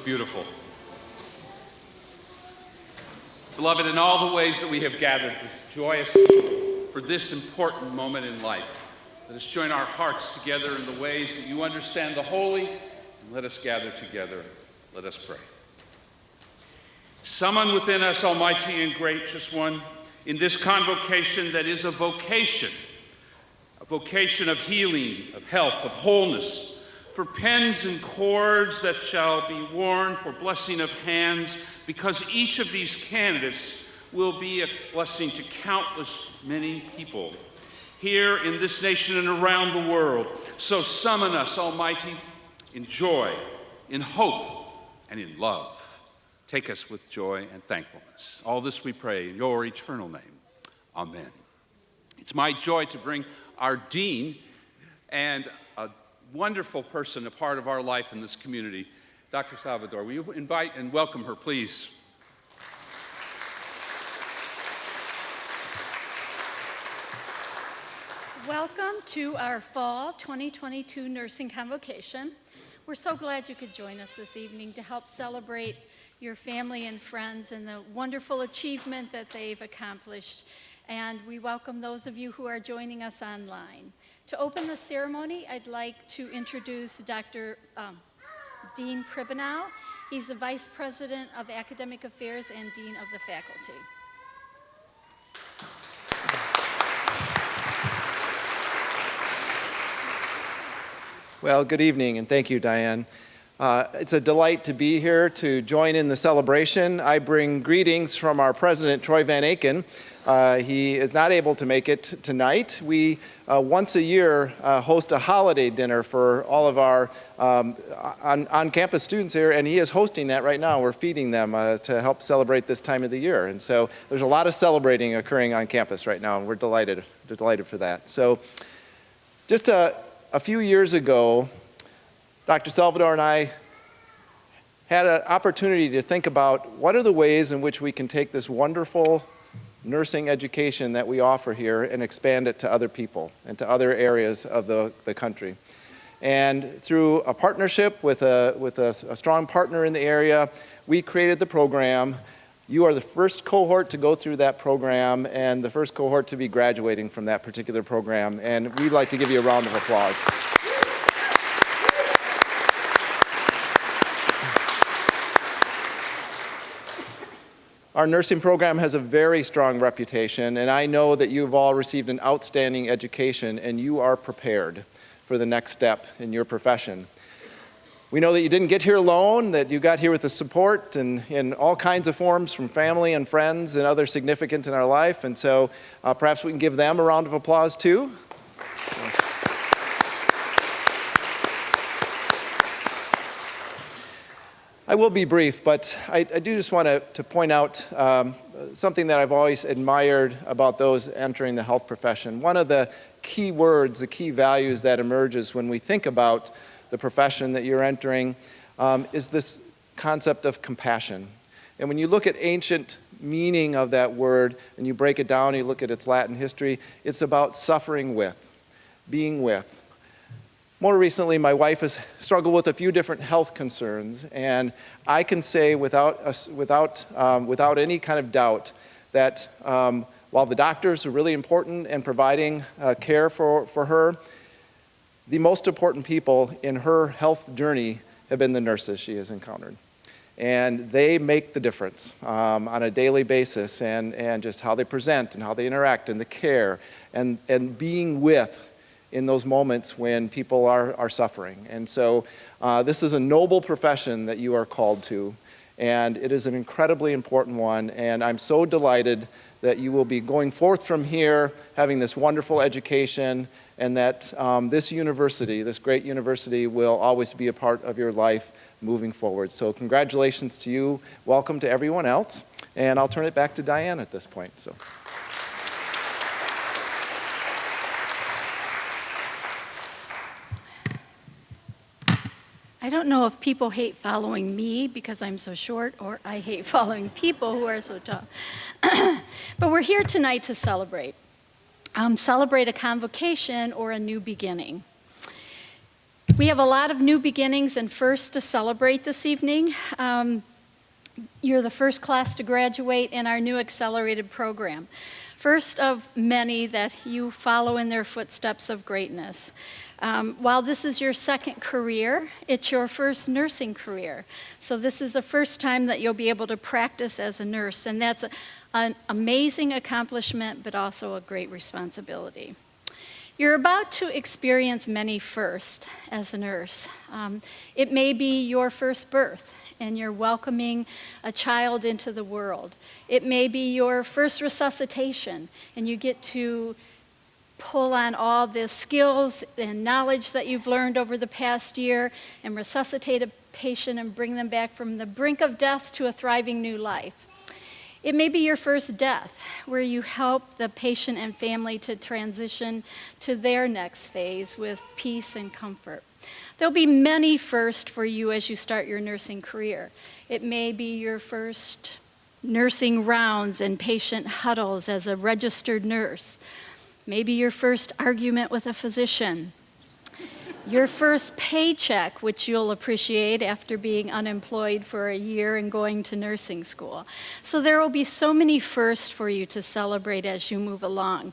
look beautiful. Beloved, in all the ways that we have gathered joyously for this important moment in life, let us join our hearts together in the ways that you understand the holy, and let us gather together. Let us pray. Summon within us, Almighty and gracious One, in this convocation that is a vocation of healing, of health, of wholeness, for pens and cords that shall be worn, for blessing of hands, because each of these candidates will be a blessing to countless many people here in this nation and around the world. So summon us, Almighty, in joy, in hope, and in love. Take us with joy and thankfulness. All this we pray in your eternal name. Amen. It's my joy to bring our dean and a wonderful person, a part of our life in this community, Dr. Salvador. Will you invite and welcome her, please? Welcome to our Fall 2022 Nursing Convocation. We're so glad you could join us this evening to help celebrate your family and friends and the wonderful achievement that they've accomplished. And we welcome those of you who are joining us online. To open the ceremony, I'd like to introduce Dr. Dean Pribanow. He's the Vice President of Academic Affairs and Dean of the Faculty. Well, good evening, and thank you, Diane. It's a delight to be here to join in the celebration. I bring greetings from our president, Troy Van Aken. He is not able to make it tonight. We, once a year, host a holiday dinner for all of our on-campus students here, and he is hosting that right now. We're feeding them to help celebrate this time of the year. And so there's a lot of celebrating occurring on campus right now, and we're delighted for that. So just a few years ago, Dr. Salvador and I had an opportunity to think about what are the ways in which we can take this wonderful nursing education that we offer here and expand it to other people and to other areas of the country. And through a partnership with a strong partner in the area, we created the program. You are the first cohort to go through that program and the first cohort to be graduating from that particular program. And we'd like to give you a round of applause. Our nursing program has a very strong reputation, and I know that you've all received an outstanding education and you are prepared for the next step in your profession. We know that you didn't get here alone, that you got here with the support and in all kinds of forms from family and friends and others significant in our life, and so perhaps we can give them a round of applause too. I will be brief, but I do just want to point out something that I've always admired about those entering the health profession. One of the key words, the key values that emerges when we think about the profession that you're entering is this concept of compassion. And when you look at ancient meaning of that word and you break it down, you look at its Latin history, it's about suffering with, being with. More recently, my wife has struggled with a few different health concerns, and I can say without any kind of doubt that while the doctors are really important in providing care for her, the most important people in her health journey have been the nurses she has encountered. And they make the difference on a daily basis, and just how they present and how they interact and the care and being with in those moments when people are suffering. And so this is a noble profession that you are called to, and it is an incredibly important one, and I'm so delighted that you will be going forth from here having this wonderful education, and that this university, this great university, will always be a part of your life moving forward. So congratulations to you, welcome to everyone else, and I'll turn it back to Diane at this point. So. I don't know if people hate following me because I'm so short, or I hate following people who are so tall. But we're here tonight to celebrate. Celebrate a convocation or a new beginning. We have a lot of new beginnings and firsts to celebrate this evening. You're the first class to graduate in our new accelerated program. First of many that you follow in their footsteps of greatness. While this is your second career, it's your first nursing career. So this is the first time that you'll be able to practice as a nurse, and that's an amazing accomplishment, but also a great responsibility. You're about to experience many firsts as a nurse. It may be your first birth, and you're welcoming a child into the world. It may be your first resuscitation, and you get to pull on all the skills and knowledge that you've learned over the past year and resuscitate a patient and bring them back from the brink of death to a thriving new life. It may be your first death, where you help the patient and family to transition to their next phase with peace and comfort. There'll be many firsts for you as you start your nursing career. It may be your first nursing rounds and patient huddles as a registered nurse. Maybe your first argument with a physician. Your first paycheck, which you'll appreciate after being unemployed for a year and going to nursing school. So there will be so many firsts for you to celebrate as you move along.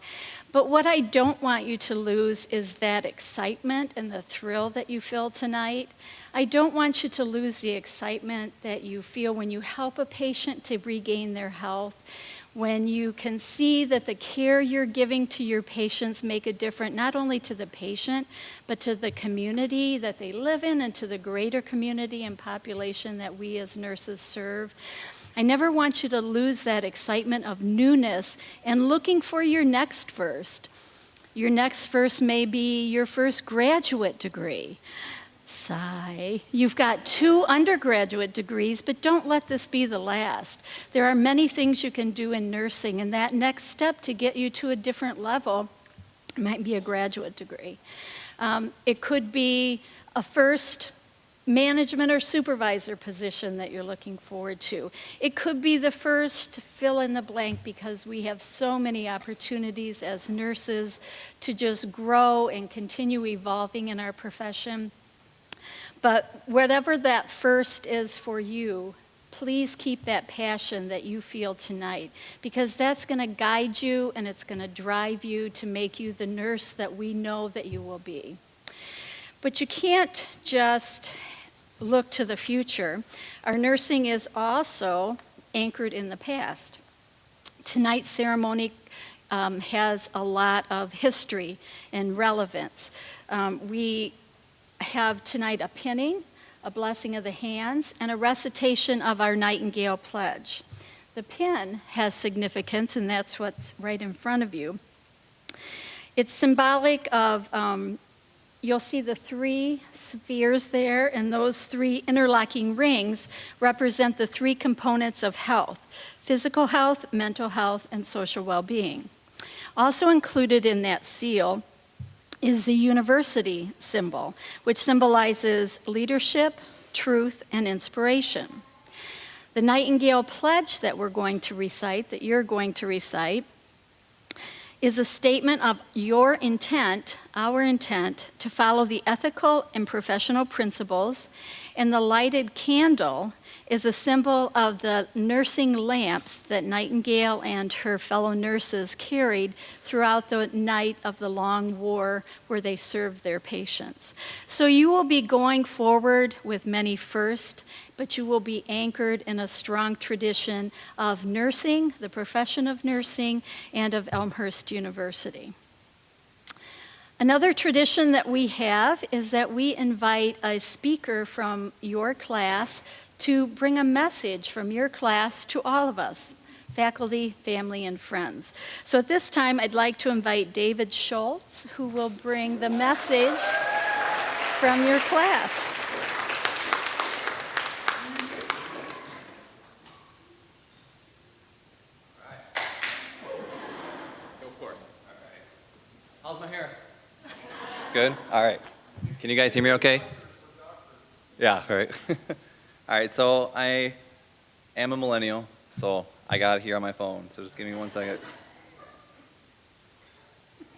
But what I don't want you to lose is that excitement and the thrill that you feel tonight. I don't want you to lose the excitement that you feel when you help a patient to regain their health, when you can see that the care you're giving to your patients make a difference, not only to the patient, but to the community that they live in and to the greater community and population that we as nurses serve. I never want you to lose that excitement of newness and looking for your next first. Your next first may be your first graduate degree. Sigh. You've got 2 undergraduate degrees, but don't let this be the last. There are many things you can do in nursing, and that next step to get you to a different level might be a graduate degree. It could be a first management or supervisor position that you're looking forward to. It could be the first fill in the blank, because we have so many opportunities as nurses to just grow and continue evolving in our profession. But whatever that first is for you, please keep that passion that you feel tonight, because that's going to guide you and it's going to drive you to make you the nurse that we know that you will be. But you can't just look to the future. Our nursing is also anchored in the past. Tonight's ceremony has a lot of history and relevance. We have tonight a pinning, a blessing of the hands, and a recitation of our Nightingale Pledge. The pin has significance, and that's what's right in front of you. It's symbolic of, you'll see the 3 spheres there, and those 3 interlocking rings represent the 3 components of health: physical health, mental health, and social well-being. Also included in that seal is the university symbol, which symbolizes leadership, truth, and inspiration. The Nightingale Pledge that we're going to recite, that you're going to recite, is a statement of your intent, our intent, to follow the ethical and professional principles, and the lighted candle is a symbol of the nursing lamps that Nightingale and her fellow nurses carried throughout the night of the long war where they served their patients. So you will be going forward with many firsts, but you will be anchored in a strong tradition of nursing, the profession of nursing, and of Elmhurst University. Another tradition that we have is that we invite a speaker from your class to bring a message from your class to all of us, faculty, family, and friends. So at this time, I'd like to invite David Schultz, who will bring the message from your class. Go for it. How's my hair? Good? All right. Can you guys hear me okay? Yeah, all right. All right, so I am a millennial, so I got it here on my phone, so just give me 1 second.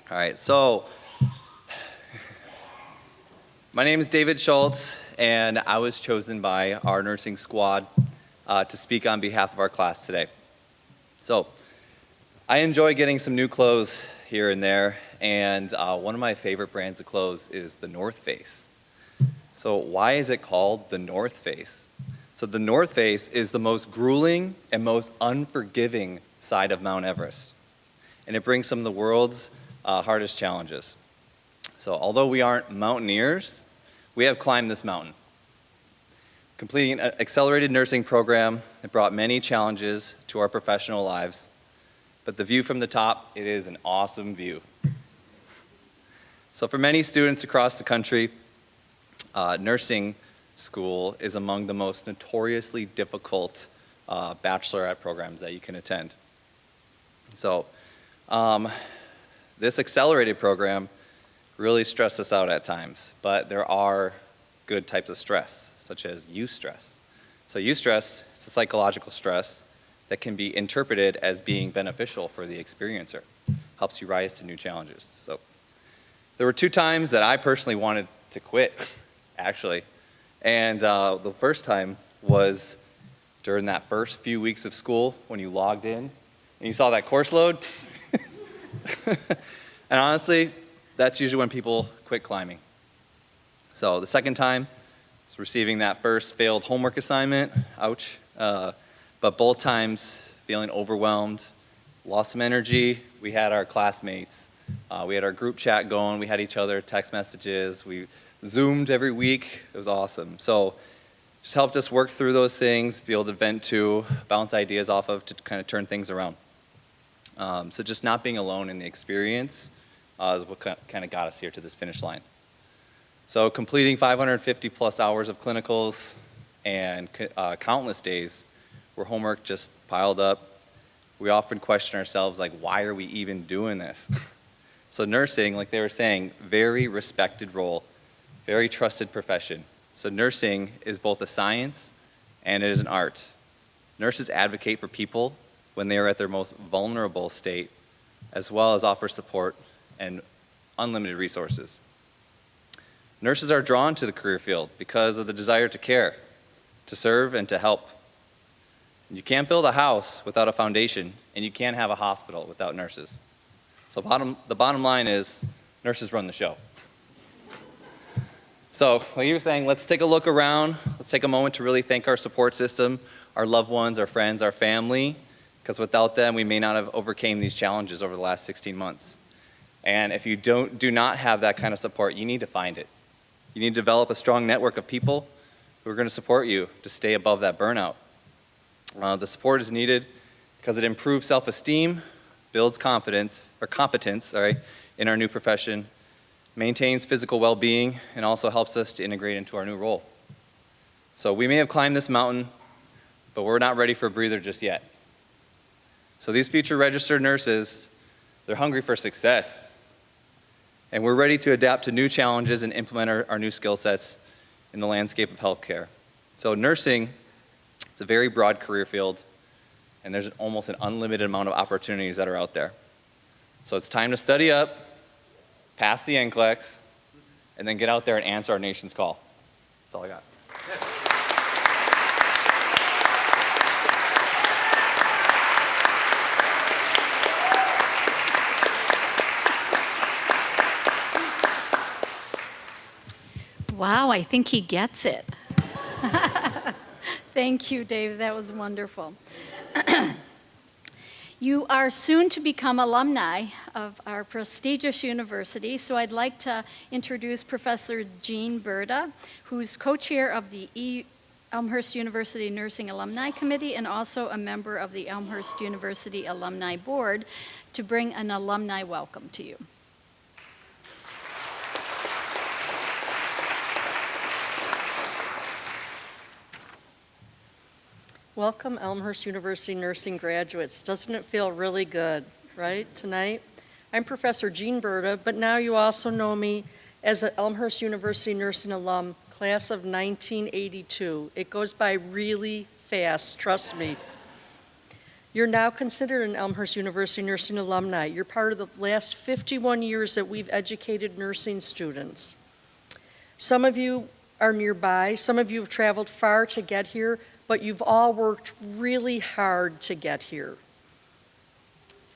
All right, so My name is David Schultz, and I was chosen by our nursing squad to speak on behalf of our class today. So, I enjoy getting some new clothes here and there, and one of my favorite brands of clothes is the North Face. So why is it called the North Face? So the North Face is the most grueling and most unforgiving side of Mount Everest, and it brings some of the world's hardest challenges. So although we aren't mountaineers, we have climbed this mountain. Completing an accelerated nursing program, it brought many challenges to our professional lives, but the view from the top, it is an awesome view. So for many students across the country, nursing school is among the most notoriously difficult bachelorette programs that you can attend. So this accelerated program really stressed us out at times, but there are good types of stress, such as eustress. So eustress is a psychological stress that can be interpreted as being beneficial for the experiencer, helps you rise to new challenges. So there were 2 times that I personally wanted to quit, actually. And the first time was during that first few weeks of school when you logged in and you saw that course load. And honestly, that's usually when people quit climbing. So the second time was receiving that first failed homework assignment, ouch. But both times feeling overwhelmed, lost some energy. We had our classmates. We had our group chat going. We had each other text messages. We Zoomed every week. It was awesome. So just helped us work through those things, be able to vent to, bounce ideas off of to kind of turn things around. So just not being alone in the experience is what kind of got us here to this finish line. So completing 550 plus hours of clinicals and countless days where homework just piled up. We often question ourselves, like, why are we even doing this? So nursing, like they were saying, very respected role, very trusted profession. So nursing is both a science and it is an art. Nurses advocate for people when they are at their most vulnerable state, as well as offer support and unlimited resources. Nurses are drawn to the career field because of the desire to care, to serve, and to help. You can't build a house without a foundation, and you can't have a hospital without nurses. So the bottom line is, nurses run the show. So, like you were saying, let's take a look around. Let's take a moment to really thank our support system, our loved ones, our friends, our family, because without them, we may not have overcame these challenges over the last 16 months. And if you do not have that kind of support, you need to find it. You need to develop a strong network of people who are going to support you to stay above that burnout. The support is needed because it improves self-esteem, builds competence in our new profession, maintains physical well-being, and also helps us to integrate into our new role. So we may have climbed this mountain, but we're not ready for a breather just yet. So these future registered nurses, they're hungry for success. And we're ready to adapt to new challenges and implement our new skill sets in the landscape of healthcare. So nursing, it's a very broad career field, and there's almost an unlimited amount of opportunities that are out there. So it's time to study up, pass the NCLEX, and then get out there and answer our nation's call. That's all I got. Wow, I think he gets it. Thank you, Dave. That was wonderful. You are soon to become alumni of our prestigious university, so I'd like to introduce Professor Jean Berta, who's co-chair of the Elmhurst University Nursing Alumni Committee and also a member of the Elmhurst University Alumni Board, to bring an alumni welcome to you. Welcome, Elmhurst University nursing graduates. Doesn't it feel really good, right, tonight? I'm Professor Jean Berta, but now you also know me as an Elmhurst University nursing alum, class of 1982. It goes by really fast, trust me. You're now considered an Elmhurst University nursing alumni. You're part of the last 51 years that we've educated nursing students. Some of you are nearby, some of you have traveled far to get here, but you've all worked really hard to get here.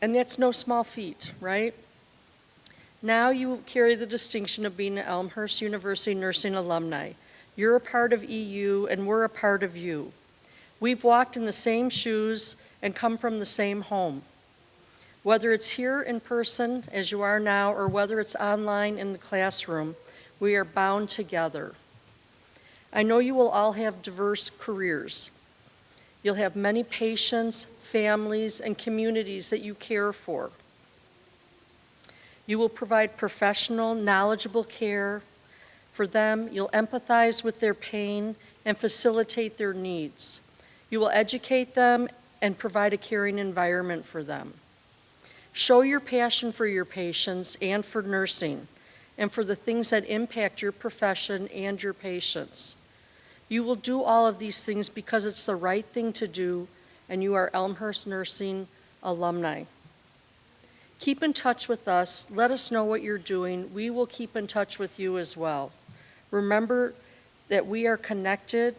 And that's no small feat, right? Now you carry the distinction of being an Elmhurst University nursing alumni. You're a part of EU and we're a part of you. We've walked in the same shoes and come from the same home. Whether it's here in person, as you are now, or whether it's online in the classroom, we are bound together. I know you will all have diverse careers. You'll have many patients, families, and communities that you care for. You will provide professional, knowledgeable care for them. You'll empathize with their pain and facilitate their needs. You will educate them and provide a caring environment for them. Show your passion for your patients and for nursing and for the things that impact your profession and your patients. You will do all of these things because it's the right thing to do, and you are Elmhurst Nursing alumni. Keep in touch with us. Let us know what you're doing. We will keep in touch with you as well. Remember that we are connected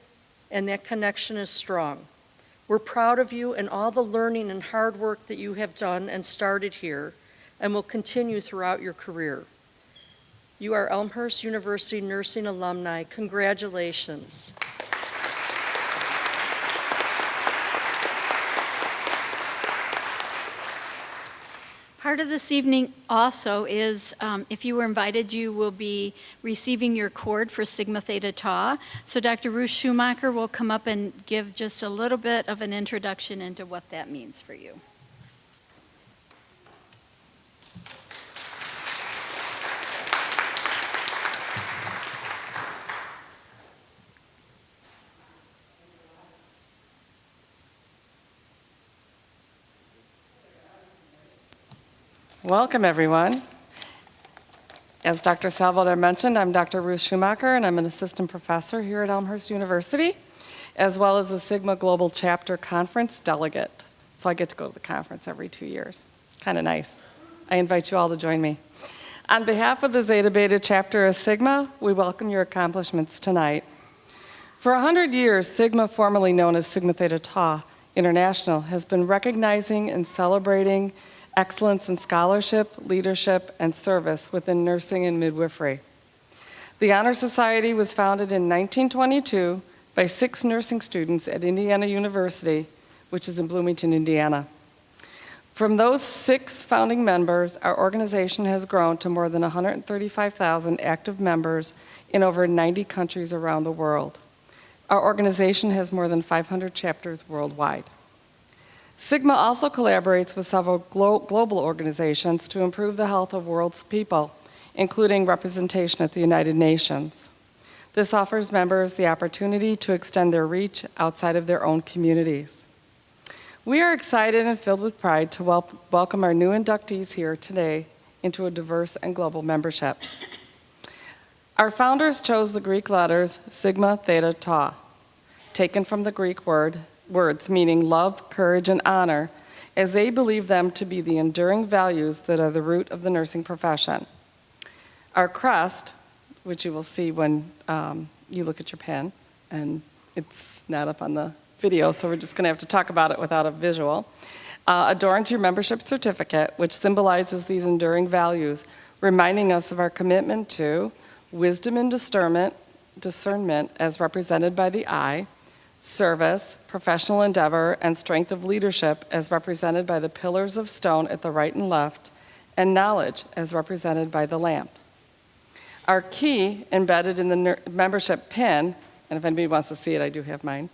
and that connection is strong. We're proud of you and all the learning and hard work that you have done and started here and will continue throughout your career. You are Elmhurst University nursing alumni. Congratulations. Part of this evening also is, if you were invited, you will be receiving your cord for Sigma Theta Tau. So Dr. Ruth Schumacher will come up and give just a little bit of an introduction into what that means for you. Welcome, everyone. As Dr. Salvador mentioned, I'm Dr. Ruth Schumacher, and I'm an assistant professor here at Elmhurst University, as well as a Sigma Global Chapter Conference delegate. So I get to go to the conference every 2 years. Kind of nice. I invite you all to join me. On behalf of the Zeta Beta chapter of Sigma, we welcome your accomplishments tonight. For 100 years, Sigma, formerly known as Sigma Theta Tau International, has been recognizing and celebrating excellence in scholarship, leadership, and service within nursing and midwifery. The Honor Society was founded in 1922 by 6 nursing students at Indiana University, which is in Bloomington, Indiana. From those 6 founding members, our organization has grown to more than 135,000 active members in over 90 countries around the world. Our organization has more than 500 chapters worldwide. Sigma also collaborates with several global organizations to improve the health of world's people, including representation at the United Nations. This offers members the opportunity to extend their reach outside of their own communities. We are excited and filled with pride to welcome our new inductees here today into a diverse and global membership. Our founders chose the Greek letters Sigma Theta Tau, taken from the Greek words meaning love, courage, and honor, as they believe them to be the enduring values that are the root of the nursing profession. Our crest, which you will see when you look at your pen, and it's not up on the video, so we're just going to have to talk about it without a visual, adorns your membership certificate, which symbolizes these enduring values, reminding us of our commitment to wisdom and discernment as represented by the I, service, professional endeavor, and strength of leadership as represented by the pillars of stone at the right and left, and knowledge as represented by the lamp. Our key embedded in the membership pin, and if anybody wants to see it, I do have mine,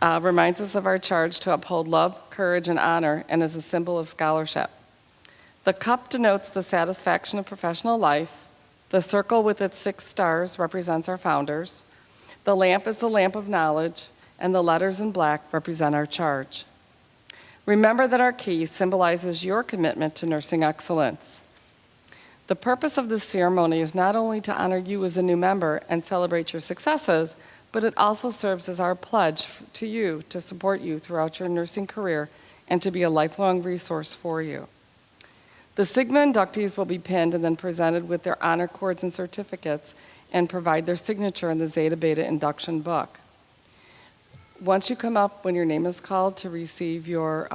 reminds us of our charge to uphold love, courage, and honor, and is a symbol of scholarship. The cup denotes the satisfaction of professional life. The circle with its 6 stars represents our founders. The lamp is the lamp of knowledge, and the letters in black represent our charge. Remember that our key symbolizes your commitment to nursing excellence. The purpose of this ceremony is not only to honor you as a new member and celebrate your successes, but it also serves as our pledge to you to support you throughout your nursing career and to be a lifelong resource for you. The Sigma inductees will be pinned and then presented with their honor cords and certificates and provide their signature in the Zeta Beta induction book. Once you come up when your name is called to receive your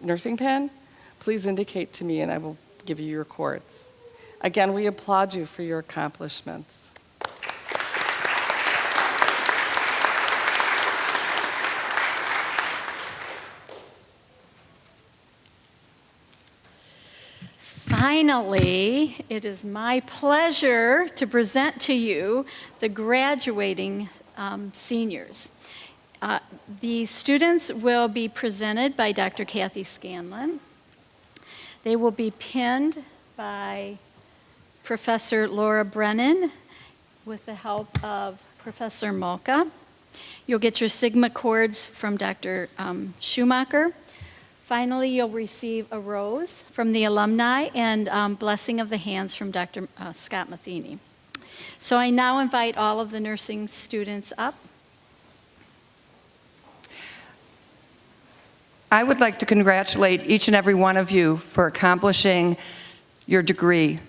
nursing pin, please indicate to me and I will give you your cords. Again, we applaud you for your accomplishments. Finally, it is my pleasure to present to you the graduating seniors. The students will be presented by Dr. Kathy Scanlon. They will be pinned by Professor Laura Brennan with the help of Professor Malka. You'll get your Sigma cords from Dr. Schumacher. Finally, you'll receive a rose from the alumni and blessing of the hands from Dr. Scott Matheny. So I now invite all of the nursing students up. I would like to congratulate each and every one of you for accomplishing your degree.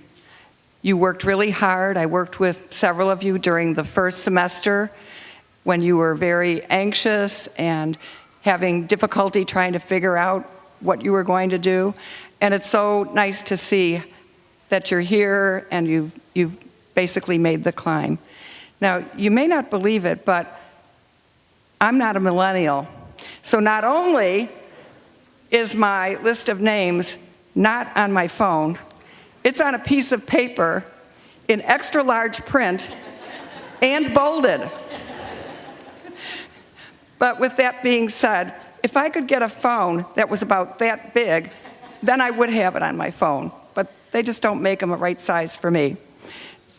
You worked really hard. I worked with several of you during the first semester when you were very anxious and having difficulty trying to figure out what you were going to do. And it's so nice to see that you're here and you've basically made the climb. Now, you may not believe it, but I'm not a millennial. So not only is my list of names not on my phone, it's on a piece of paper in extra large print and bolded. But with that being said, if I could get a phone that was about that big, then I would have it on my phone. But they just don't make them the right size for me.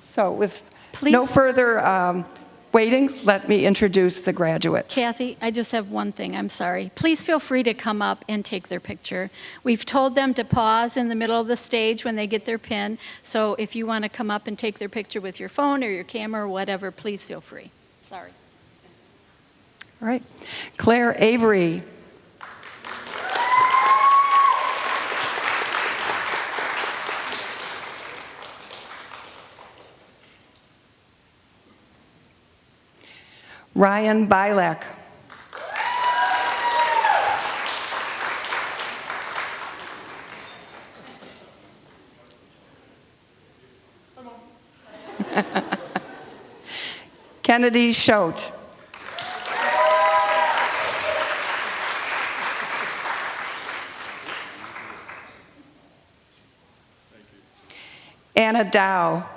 So with no further waiting, let me introduce the graduates. Kathy, I just have one thing, I'm sorry. Please feel free to come up and take their picture. We've told them to pause in the middle of the stage when they get their pin, so if you want to come up and take their picture with your phone or your camera or whatever, please feel free. Sorry. All right. Claire Avery. Ryan Bilek. Kennedy Schote. Anna Dow.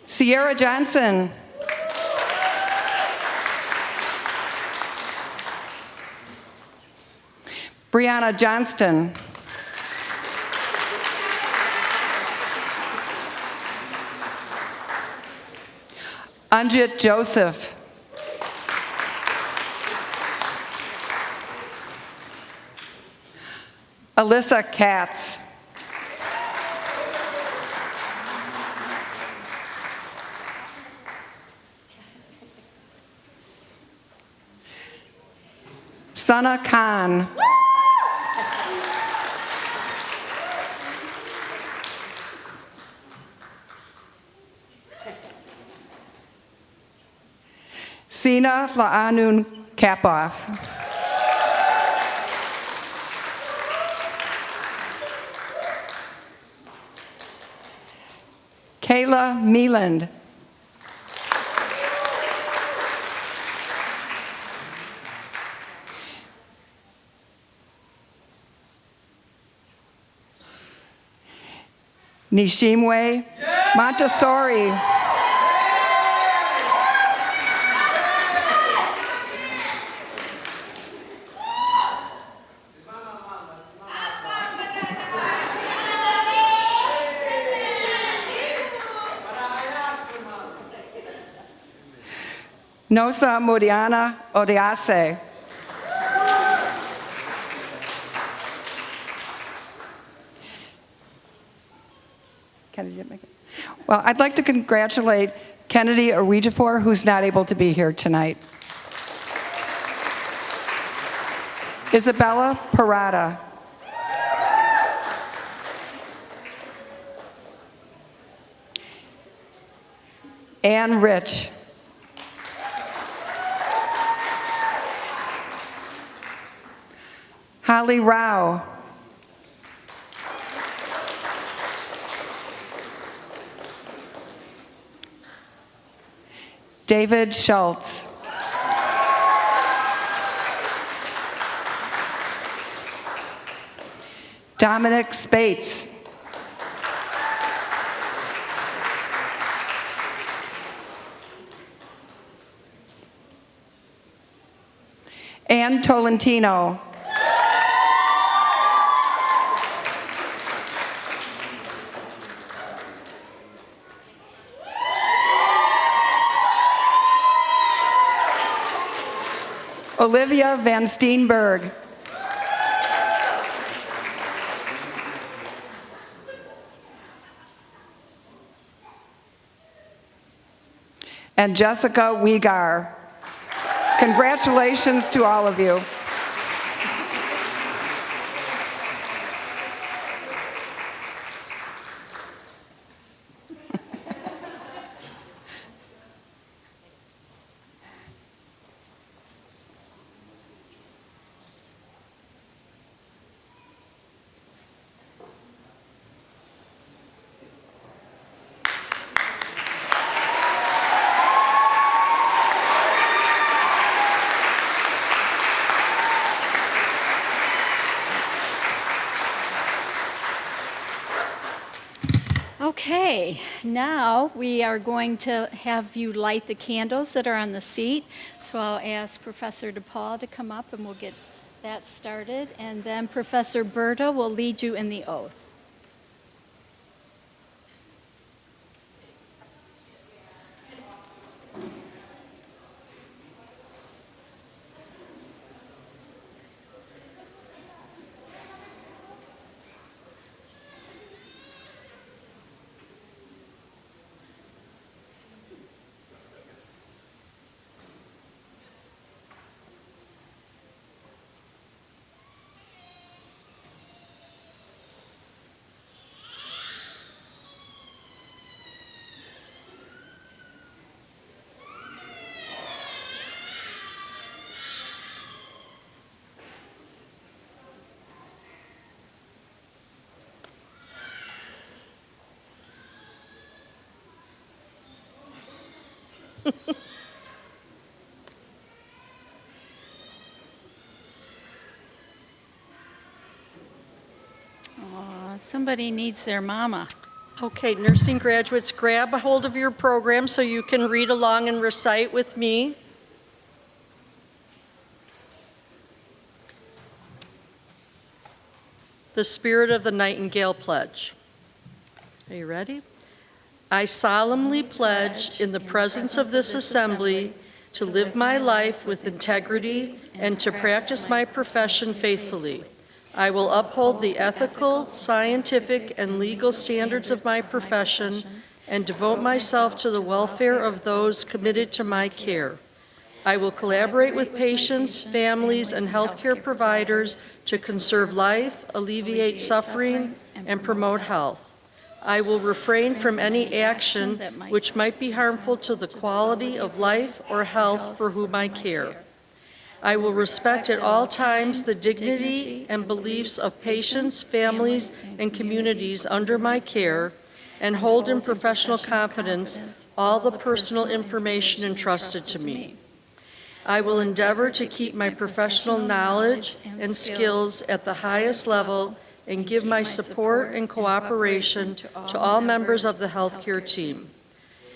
Sierra Johnson. Brianna Johnston. Anjit Joseph. Alyssa Katz. Sana Khan. Sina La'anun Kapoff. Kayla Meeland. Nishimwe Montessori. Nosa Modiana Odiase. Kennedy didn't make it. Well, I'd like to congratulate Kennedy Orejifor, who's not able to be here tonight. Isabella Parada. Ann Rich. Holly Rao. David Schultz. Dominic Spates. Ann Tolentino. Olivia Van Steenberg. And Jessica Wiegar. Congratulations to all of you. Okay, now we are going to have you light the candles that are on the seat. So I'll ask Professor DePaul to come up and we'll get that started. And then Professor Berta will lead you in the oath. Aw, somebody needs their mama. Okay, nursing graduates, grab a hold of your program so you can read along and recite with me. The Spirit of the Nightingale Pledge. Are you ready? I solemnly pledge in the presence of this assembly to live my life with integrity and to practice my profession faithfully. I will uphold the ethical, scientific, and legal standards of my profession and devote myself to the welfare of those committed to my care. I will collaborate with patients, families, and healthcare providers to conserve life, alleviate suffering, and promote health. I will refrain from any action which might be harmful to the quality of life or health for whom I care. I will respect at all times the dignity and beliefs of patients, families, and communities under my care, and hold in professional confidence all the personal information entrusted to me. I will endeavor to keep my professional knowledge and skills at the highest level and give my support and cooperation to all members of the healthcare team.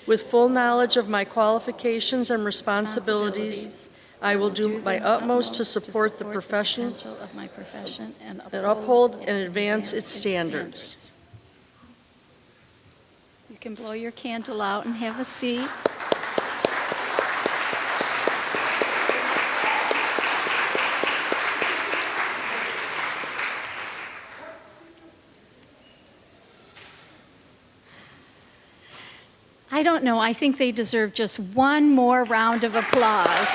With full knowledge of my qualifications and responsibilities, I will do my utmost to support the profession of my profession and uphold and advance its standards. You can blow your candle out and have a seat. I don't know. I think they deserve just one more round of applause.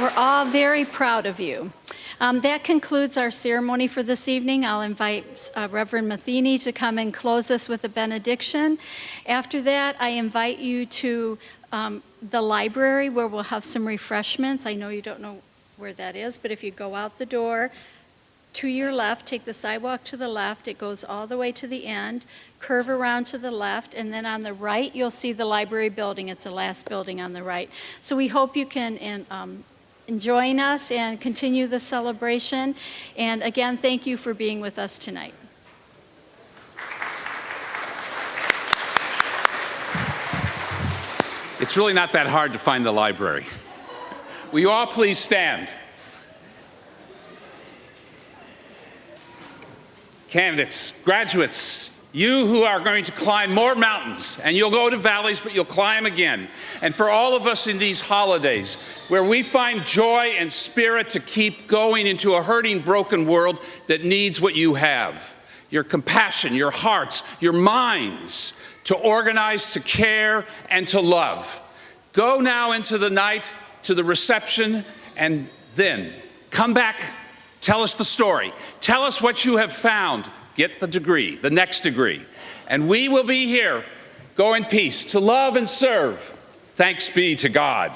We're all very proud of you. That concludes our ceremony for this evening. I'll invite Reverend Matheny to come and close us with a benediction. After that, I invite you to the library where we'll have some refreshments. I know you don't know where that is, but if you go out the door to your left, take the sidewalk to the left, it goes all the way to the end, curve around to the left, and then on the right, you'll see the library building. It's the last building on the right. So we hope you can join us and continue the celebration. And again, thank you for being with us tonight. It's really not that hard to find the library. Will you all please stand? Candidates, graduates, you who are going to climb more mountains, and you'll go to valleys, but you'll climb again. And for all of us in these holidays, where we find joy and spirit to keep going into a hurting, broken world that needs what you have, your compassion, your hearts, your minds, to organize, to care, and to love. Go now into the night to the reception, and then come back, tell us the story. Tell us what you have found. Get the degree, the next degree. And we will be here. Go in peace to love and serve. Thanks be to God.